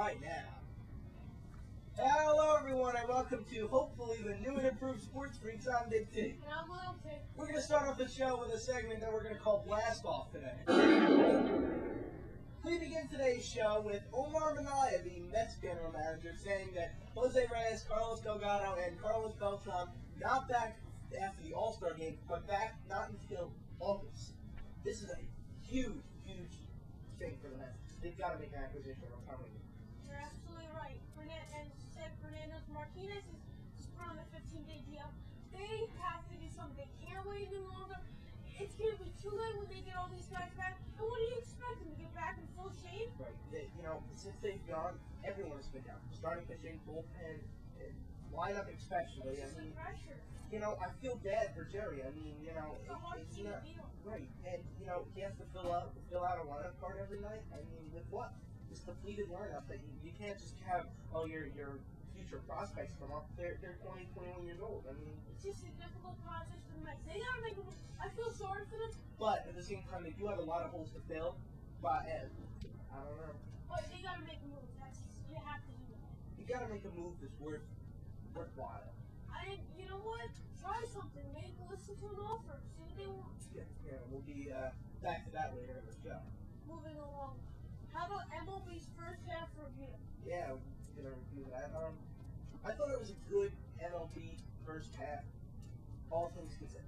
right now. Hello everyone and welcome to hopefully the new and improved SportsFreaks. I'm Big T. And I'm Little T. We're going to start off the show with a segment that we're going to call Blast Off today. We begin today's show with Omar Minaya, the Mets general manager, saying that Jose Reyes, Carlos Delgado, and Carlos Beltran not back after the All-Star game, but back not until August. This is a huge thing for the Mets. They've got to make an acquisition or coming. You're absolutely right. And said Fernando Martinez is put on a 15-day deal. They have to do something. They can't wait any longer. It's going to be too late when they get all these guys back. And what do you expect them to get back in full shape? Right. Since they've gone, everyone's been down. Starting pitching, bullpen, and lineup especially. Pressure. I feel bad for Jerry. It's a hard team to deal. Right. And, he has to fill out a lineup card every night. With what? This depleted lineup that you can't just have, your future prospects come up. They're 20, 21 years old. It's just a difficult process for the Mets. They gotta make them. I feel sorry for them. But at the same time, they do have a lot of holes to fill. But, I don't know. But they gotta make a move. You have to do that. You gotta make a move that's worthwhile. You know what? Try something. Maybe listen to an offer. See what they want. Yeah, we'll be back to that later in the show. Moving along. How about MLB's first half review? Yeah, we're gonna review that. I thought it was a good MLB first half, all things considered.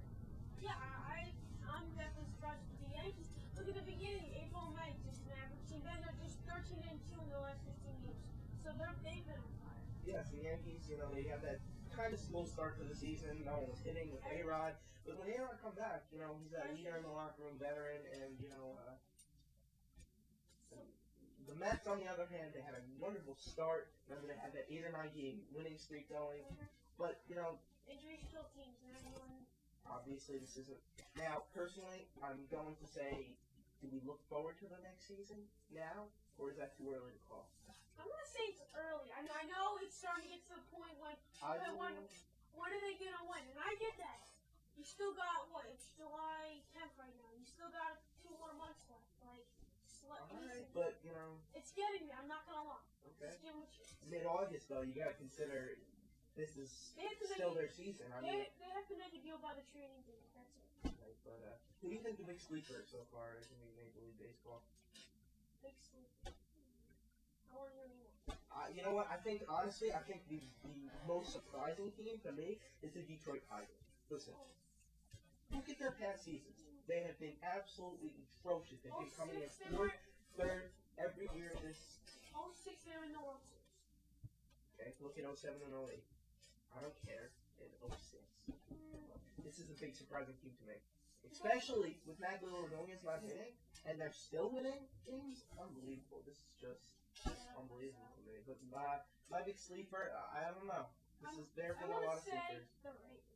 Yeah, I'm definitely surprised with the Yankees. Look at the beginning, April and May, just an average team. Then they're just 13-2 in the last 15 games. So they've been on fire. Yes, the Yankees, they have that kind of slow start to the season. No one was hitting with A-Rod. But when A-Rod come back, he's that leader in the locker room, veteran, and, the Mets, on the other hand, they had a wonderful start. Remember, they had that 8 or 9 game winning streak going. But, injuries kill teams. Obviously, this isn't. Now, personally, I'm going to say, do we look forward to the next season now? Or is that too early to call? I'm going to say it's early. I know it's starting to get to the point when are they going to win? And I get that. You still got, it's July 10th right now. You still got 2 more months left. Alright, but, it's getting there. I'm not going to lie. Okay. Mid-August, though, you got to consider this is still their season. They have to make a deal by the training deal. That's it. Right, but who do you think the big sleeper so far is in Major League Baseball? Big sleeper. I want to hear more. You know what? Honestly, I think the most surprising team to me is the Detroit Tigers. Listen, look at their past seasons. They have been absolutely atrocious. They've been coming in 4th, 3rd every year this. 06, they were in the World Series. Okay, look at 07 and 08. I don't care. In 06. This is a big surprising team to me. Especially with Magdalene Ordonez not hitting, and they're still winning games. Unbelievable. This is just unbelievable to me. But my big sleeper, I don't know. There's been a lot of sleepers. The Rays.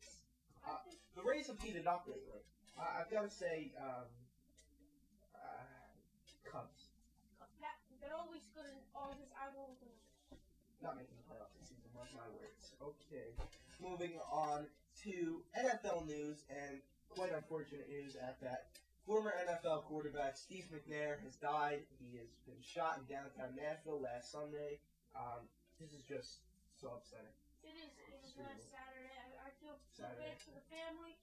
The Rays have heated up lately. I've got to say, Cubs. They're always good in August. I won't go. Not making the playoffs this season, mark my words. Okay. Moving on to NFL news, and quite unfortunate news at that. Former NFL quarterback Steve McNair has died. He has been shot in downtown Nashville last Sunday. This is just so upsetting. It was last Saturday. I feel so bad for the family.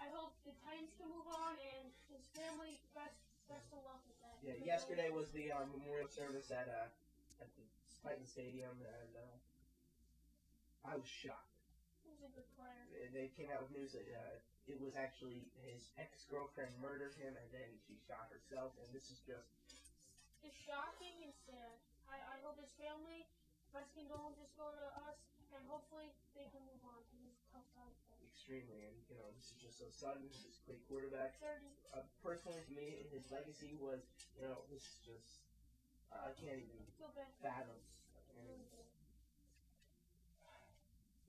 I hope the Titans can move on, and his family, best of luck with that. Yeah, yesterday was the memorial service at the Titan Stadium, and I was shocked. He was a good player. They came out with news that it was actually his ex-girlfriend murdered him, and then she shot herself, and this is just... It's shocking and sad. I hope his family, best condolences go to us, and hopefully they can move on to this tough time. Extremely, and this is just so sudden. He's a great quarterback. 30. Personally, to me, his legacy was, this is just, I can't even fathom.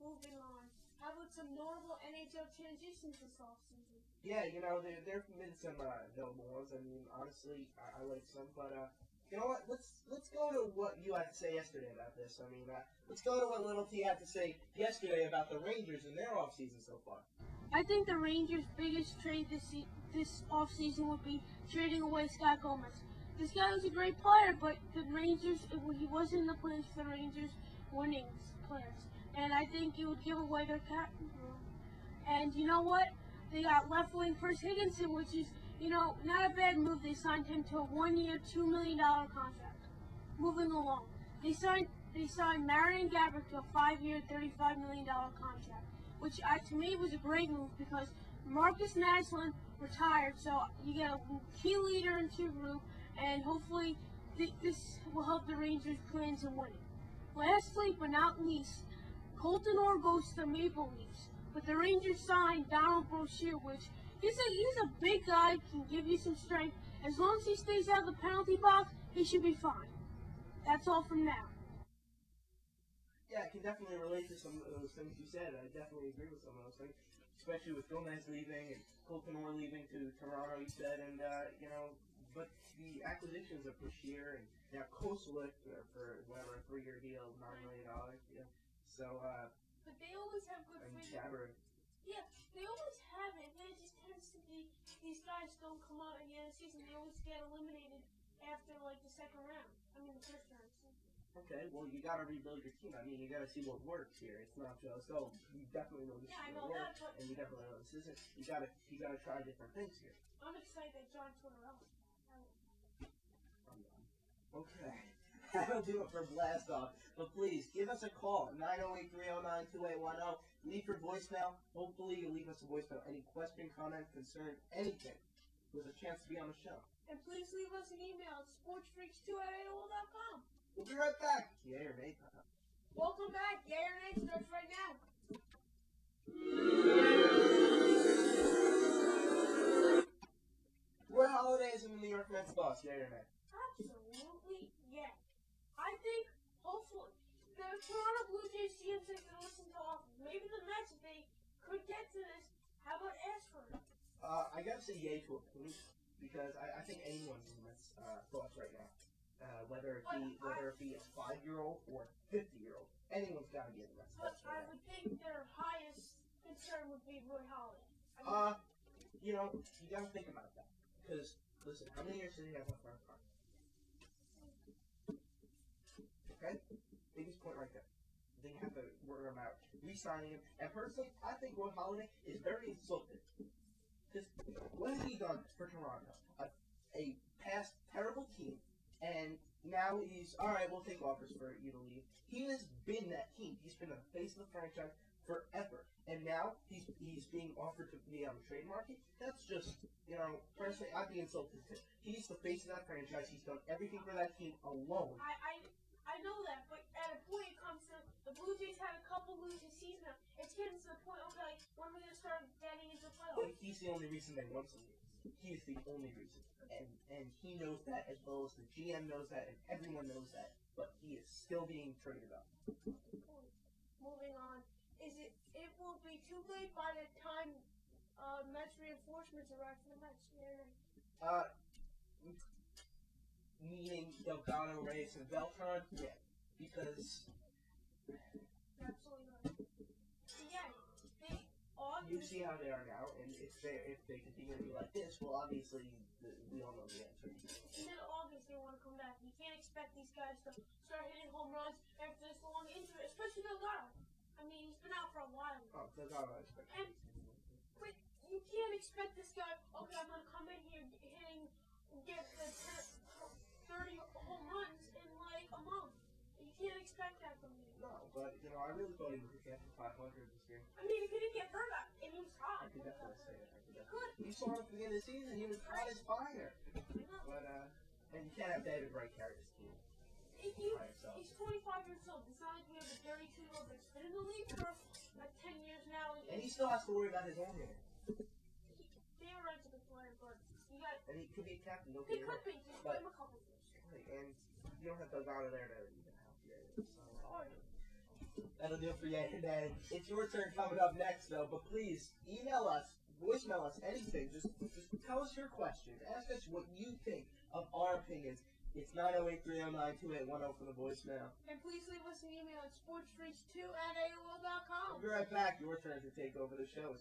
Moving on. How about some notable NHL transitions this offseason? Yeah, there have been some notable ones. Honestly, I like some, but you know what? Let's go to what you had to say yesterday about this. Let's go to what Little T had to say yesterday about the Rangers and their offseason so far. I think the Rangers' biggest trade this offseason would be trading away Scott Gomez. this guy was a great player, but the Rangers, he wasn't in the plans for the Rangers winning players. And I think it would give away their cap room. And you know what? They got left wing Chris Higginson, which is, not a bad move. They signed him to a 1-year, $2 million contract. Moving along. They signed Marion Gabbert to a 5-year, $35 million contract, which to me was a great move because Marcus Naslund retired, so you get a key leader into your group, and hopefully this will help the Rangers' plans in winning. Lastly, but not least, Colton Orr goes to the Maple Leafs, but the Rangers signed Donald Broshear, which he's a big guy, can give you some strength. As long as he stays out of the penalty box, he should be fine. That's all from now. Yeah, I can definitely relate to some of those things you said. I definitely agree with some of those things, especially with Gomez leaving and Colton Orr leaving to Toronto, you said, and, but the acquisitions of Brashear and now Kosulik for whatever, a 3-year deal, $9 million, yeah. So, but they always have good and figures. Gabbert. Yeah, they always have it. It just tends to be these guys don't come out at the end of the season. They always get eliminated after the second round. The first round. Okay, well, you got to rebuild your team. You got to see what works here. It's not just, you definitely know this is going to work, and you definitely know this isn't. You got to try different things here. I'm excited that John Tortorella. Okay. That'll do it for Blast Off. But please, give us a call, 908-309-2810. Leave your voicemail. Hopefully you'll leave us a voicemail. Any question, comment, concern, anything with a chance to be on the show. And please leave us an email at SportsFreaks2@AOL.com. We'll be right back. Yay or nay time. Welcome back. Yay or nay starts right now. What holidays in the New York Mets boss? Yay or nay? Absolutely, yeah. I think, hopefully, the Toronto Blue Jays teams are going to listen to all. Maybe the Mets, if they could get to this, how about ask for it? I gotta say yay to a point because I think anyone's in the Mets thoughts right now. Whether it be a 5-year-old or a 50-year-old, anyone's got to be in the Mets thoughts right now. I would think their highest concern would be Roy Halladay. You got to think about that. Because, listen, how many years did he have left on his contract? Okay? Biggest point right there. Then you have to worry about re-signing him. And personally, I think Roy Halladay is very insulted. Because what has he done for Toronto? A past terrible team. And now he's, all right, we'll take offers for you to leave. He has been that team. He's been the face of the franchise forever. And now he's being offered to be on the trade market. That's just, personally, I'd be insulted too. He's the face of that franchise. He's done everything for that team alone. I know that, but at a point it comes to the Blue Jays had a couple losing seasons. It's getting to the point of when we're going to start getting into playoffs. But he's the only reason they won some games. He is the only reason. And he knows that as well as the GM knows that and everyone knows that. But he is still being traded up. Moving on. It will be too late by the time Mets reinforcements arrive for the Mets. Meaning Delgado, Reyes, and Beltran? Yeah. Because absolutely right. Yeah, you see how they are now, and if they continue to be like this, well, obviously we all know the answer. In mid-August, they want to come back. You can't expect these guys to start hitting home runs after this long injury, especially Delgado. He's been out for a while now. Oh, Delgado, I expect. But you can't expect this guy. Okay, I'm gonna come in here get the 30 home runs in a month. You can't expect that from me. No, but I really thought he was going to get to 500 this year. He didn't get hurt, and he was hot. I could definitely say it. You saw him at the beginning of the season; he was hot as fire. But and you can't have David Wright carry this team. He's 25 years old. It's not like we have a 32-year-old that's been in the league for 10 years now. And he still has to worry about his own hand. David Wright's a good player, but and he could be a captain. He could be. Just give him a couple years. Right, and you don't have Delgado there to even help you. So, that'll do it for you today. It's your turn coming up next, though. But please, email us, voicemail us, anything. Just tell us your questions. Ask us what you think of our opinions. It's 908-309-2810 for the voicemail. And please leave us an email at SportsFreaks2@AOL.com. We'll be right back. Your turn to take over the show.